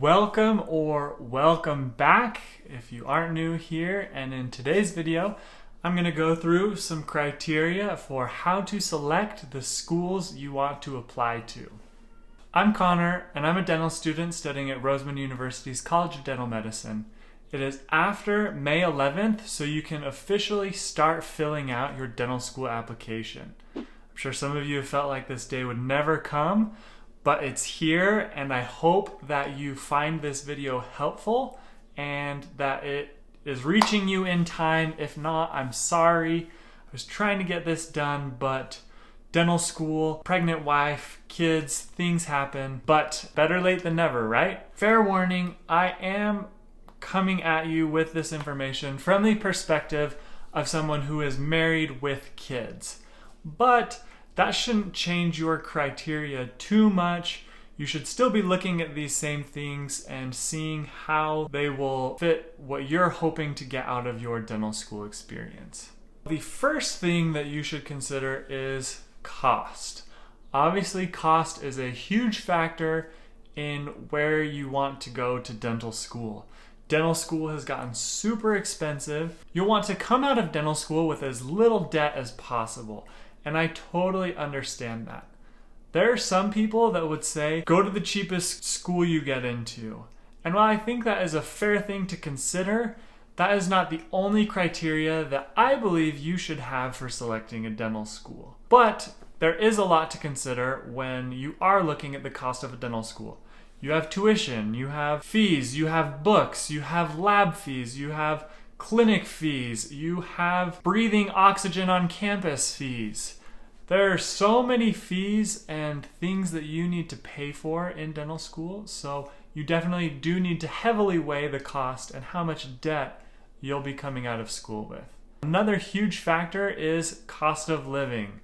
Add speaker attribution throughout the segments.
Speaker 1: Welcome or welcome back if you aren't new here, and in today's video I'm going to go through some criteria for how to select the schools you want to apply to. I'm Connor and I'm a dental student studying at Roseman University's College of Dental Medicine. It is after May 11th, so you can officially start filling out your dental school application. I'm sure some of you have felt like this day would never come, but it's here, and I hope that you find this video helpful and that it is reaching you in time. If not, I'm sorry. I was trying to get this done, but dental school, pregnant wife, kids, things happen, but better late than never, right? Fair warning, I am coming at you with this information from the perspective of someone who is married with kids. But that shouldn't change your criteria too much. You should still be looking at these same things and seeing how they will fit what you're hoping to get out of your dental school experience. The first thing that you should consider is cost. Obviously, cost is a huge factor in where you want to go to dental school. Dental school has gotten super expensive. You'll want to come out of dental school with as little debt as possible. And I totally understand that. There are some people that would say, go to the cheapest school you get into. And while I think that is a fair thing to consider, that is not the only criteria that I believe you should have for selecting a dental school. But there is a lot to consider when you are looking at the cost of a dental school. You have tuition, you have fees, you have books, you have lab fees, you have clinic fees, you have breathing oxygen on campus fees. There are so many fees and things that you need to pay for in dental school, so you definitely do need to heavily weigh the cost and how much debt you'll be coming out of school with. Another huge factor is cost of living.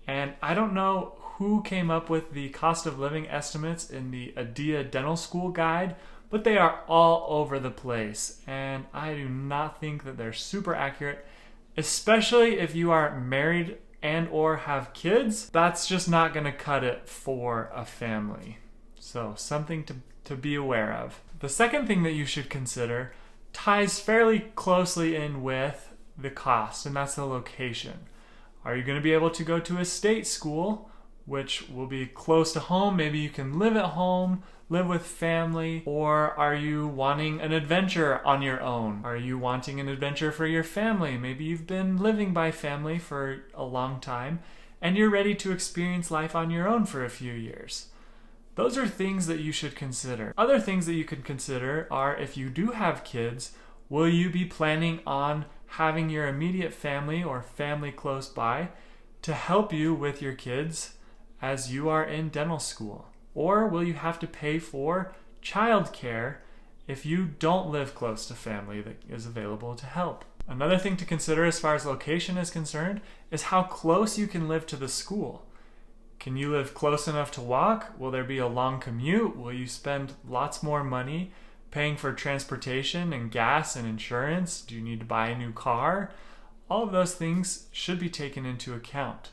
Speaker 1: And I don't know who came up with the cost of living estimates in the ADIA Dental School Guide, but they are all over the place, and I do not think that they're super accurate, especially if you are married and or have kids. That's just not going to cut it for a family. So something to be aware of. The second thing that you should consider ties fairly closely in with the cost, and that's the location. Are you going to be able to go to a state school, which will be close to home? Maybe you can live at home, live with family, or are you wanting an adventure on your own? Are you wanting an adventure for your family? Maybe you've been living by family for a long time and you're ready to experience life on your own for a few years. Those are things that you should consider. Other things that you could consider are, if you do have kids, will you be planning on having your immediate family or family close by to help you with your kids as you are in dental school? Or will you have to pay for childcare if you don't live close to family that is available to help? Another thing to consider as far as location is concerned is how close you can live to the school. Can you live close enough to walk? Will there be a long commute? Will you spend lots more money paying for transportation and gas and insurance? Do you need to buy a new car? All of those things should be taken into account.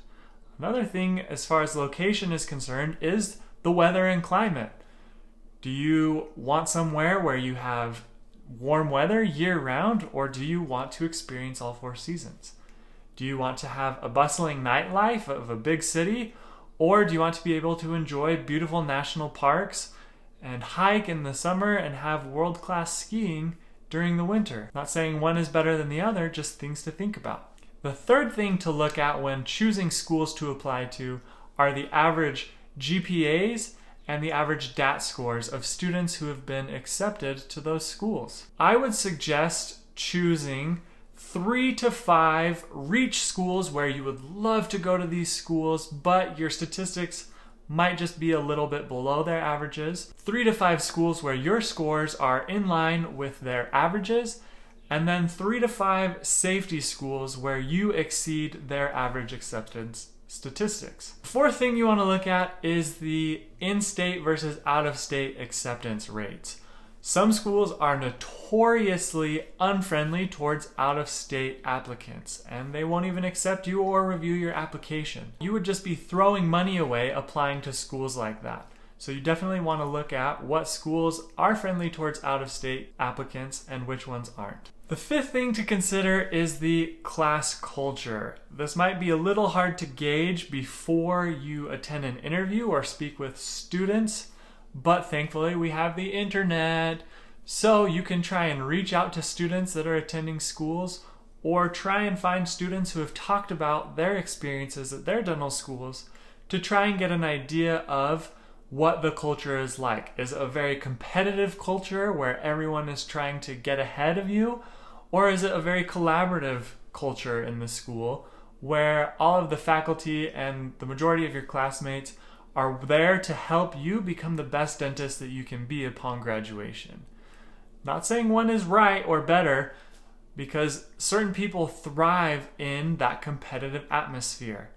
Speaker 1: Another thing as far as location is concerned is the weather and climate. Do you want somewhere where you have warm weather year-round, or do you want to experience all four seasons? Do you want to have a bustling nightlife of a big city, or do you want to be able to enjoy beautiful national parks and hike in the summer and have world-class skiing during the winter? Not saying one is better than the other, just things to think about. The third thing to look at when choosing schools to apply to are the average GPAs and the average DAT scores of students who have been accepted to those schools. I would suggest choosing 3 to 5 reach schools where you would love to go to these schools, but your statistics might just be a little bit below their averages. 3 to 5 schools where your scores are in line with their averages, and then 3 to 5 safety schools where you exceed their average acceptance statistics. The fourth thing you want to look at is the in-state versus out-of-state acceptance rates. Some schools are notoriously unfriendly towards out-of-state applicants, and they won't even accept you or review your application. You would just be throwing money away applying to schools like that. So you definitely want to look at what schools are friendly towards out-of-state applicants and which ones aren't. The fifth thing to consider is the class culture. This might be a little hard to gauge before you attend an interview or speak with students, but thankfully we have the internet, so you can try and reach out to students that are attending schools, or try and find students who have talked about their experiences at their dental schools to try and get an idea of what the culture is like. Is it a very competitive culture where everyone is trying to get ahead of you? Or is it a very collaborative culture in the school where all of the faculty and the majority of your classmates are there to help you become the best dentist that you can be upon graduation? Not saying one is right or better, because certain people thrive in that competitive atmosphere.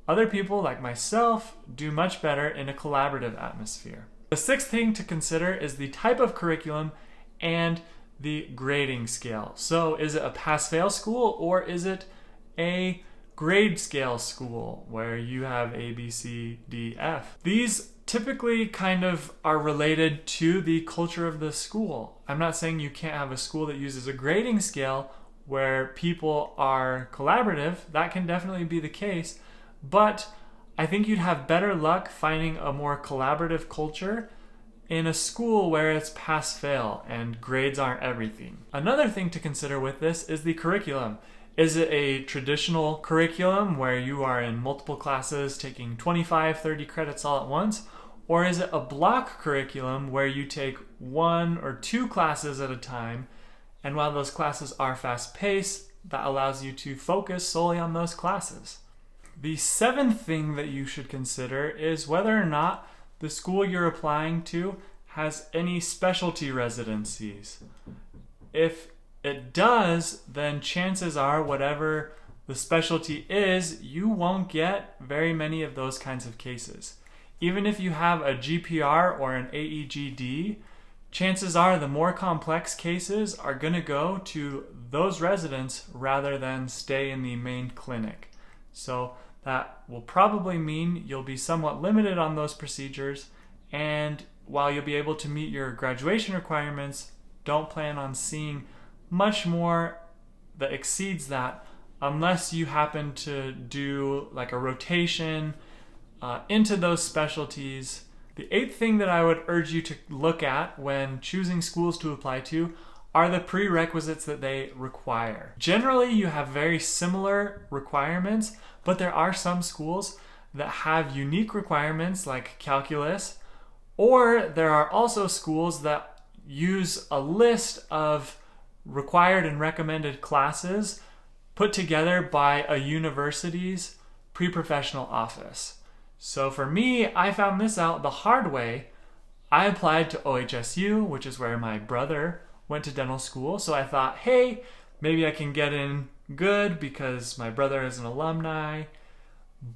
Speaker 1: Other people, like myself, do much better in a collaborative atmosphere. The sixth thing to consider is the type of curriculum and the grading scale. So is it a pass-fail school, or is it a grade scale school where you have A, B, C, D, F? These typically kind of are related to the culture of the school. I'm not saying you can't have a school that uses a grading scale where people are collaborative. That can definitely be the case, but I think you'd have better luck finding a more collaborative culture in a school where it's pass-fail and grades aren't everything. Another thing to consider with this is the curriculum. Is it a traditional curriculum where you are in multiple classes taking 25, 30 credits all at once? Or is it a block curriculum where you take 1 or 2 classes at a time, and while those classes are fast-paced, that allows you to focus solely on those classes? The seventh thing that you should consider is whether or not the school you're applying to has any specialty residencies. If it does, then chances are whatever the specialty is, you won't get very many of those kinds of cases. Even if you have a GPR or an AEGD, chances are the more complex cases are going to go to those residents rather than stay in the main clinic. So that will probably mean you'll be somewhat limited on those procedures, and while you'll be able to meet your graduation requirements, don't plan on seeing much more that exceeds that unless you happen to do like a rotation into those specialties. The eighth thing that I would urge you to look at when choosing schools to apply to are the prerequisites that they require. Generally, you have very similar requirements, but there are some schools that have unique requirements like calculus, or there are also schools that use a list of required and recommended classes put together by a university's pre-professional office. So for me, I found this out the hard way. I applied to OHSU, which is where my brother went to dental school. So I thought, hey, maybe I can get in good because my brother is an alumni.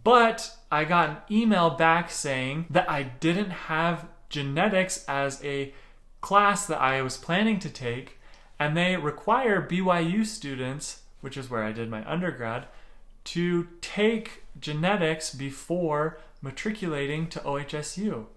Speaker 1: But I got an email back saying that I didn't have genetics as a class that I was planning to take, and they require BYU students, which is where I did my undergrad, to take genetics before matriculating to OHSU.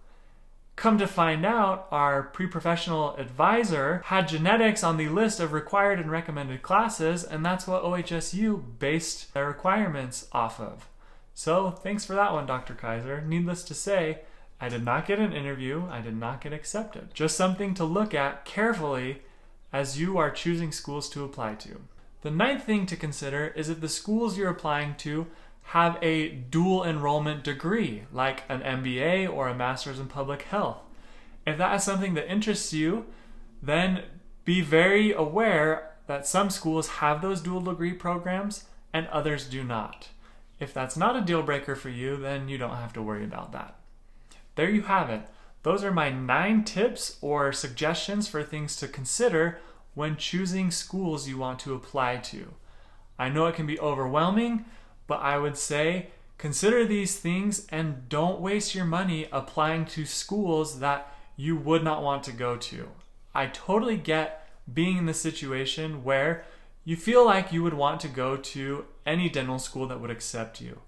Speaker 1: Come to find out, our pre-professional advisor had genetics on the list of required and recommended classes, and that's what OHSU based their requirements off of. So thanks for that one, Dr. Kaiser. Needless to say, I did not get an interview. I did not get accepted. Just something to look at carefully as you are choosing schools to apply to. The ninth thing to consider is if the schools you're applying to have a dual enrollment degree, like an MBA or a Master's in Public Health. If that is something that interests you, then be very aware that some schools have those dual degree programs and others do not. If that's not a deal breaker for you, then you don't have to worry about that. There you have it. Those are my 9 tips or suggestions for things to consider when choosing schools you want to apply to. I know it can be overwhelming, but I would say consider these things and don't waste your money applying to schools that you would not want to go to. I totally get being in the situation where you feel like you would want to go to any dental school that would accept you.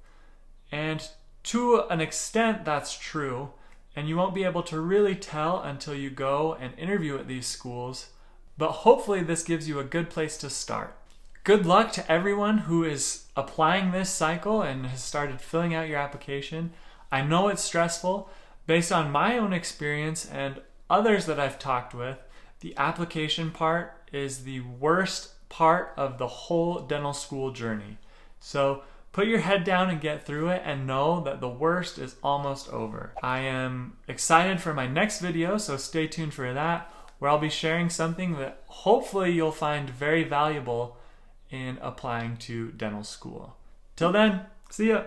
Speaker 1: And to an extent that's true, and you won't be able to really tell until you go and interview at these schools, but hopefully this gives you a good place to start. Good luck to everyone who is applying this cycle and has started filling out your application. I know it's stressful. Based on my own experience and others that I've talked with, the application part is the worst part of the whole dental school journey. So put your head down and get through it, and know that the worst is almost over. I am excited for my next video, so stay tuned for that, where I'll be sharing something that hopefully you'll find very valuable in applying to dental school. Till then, see ya!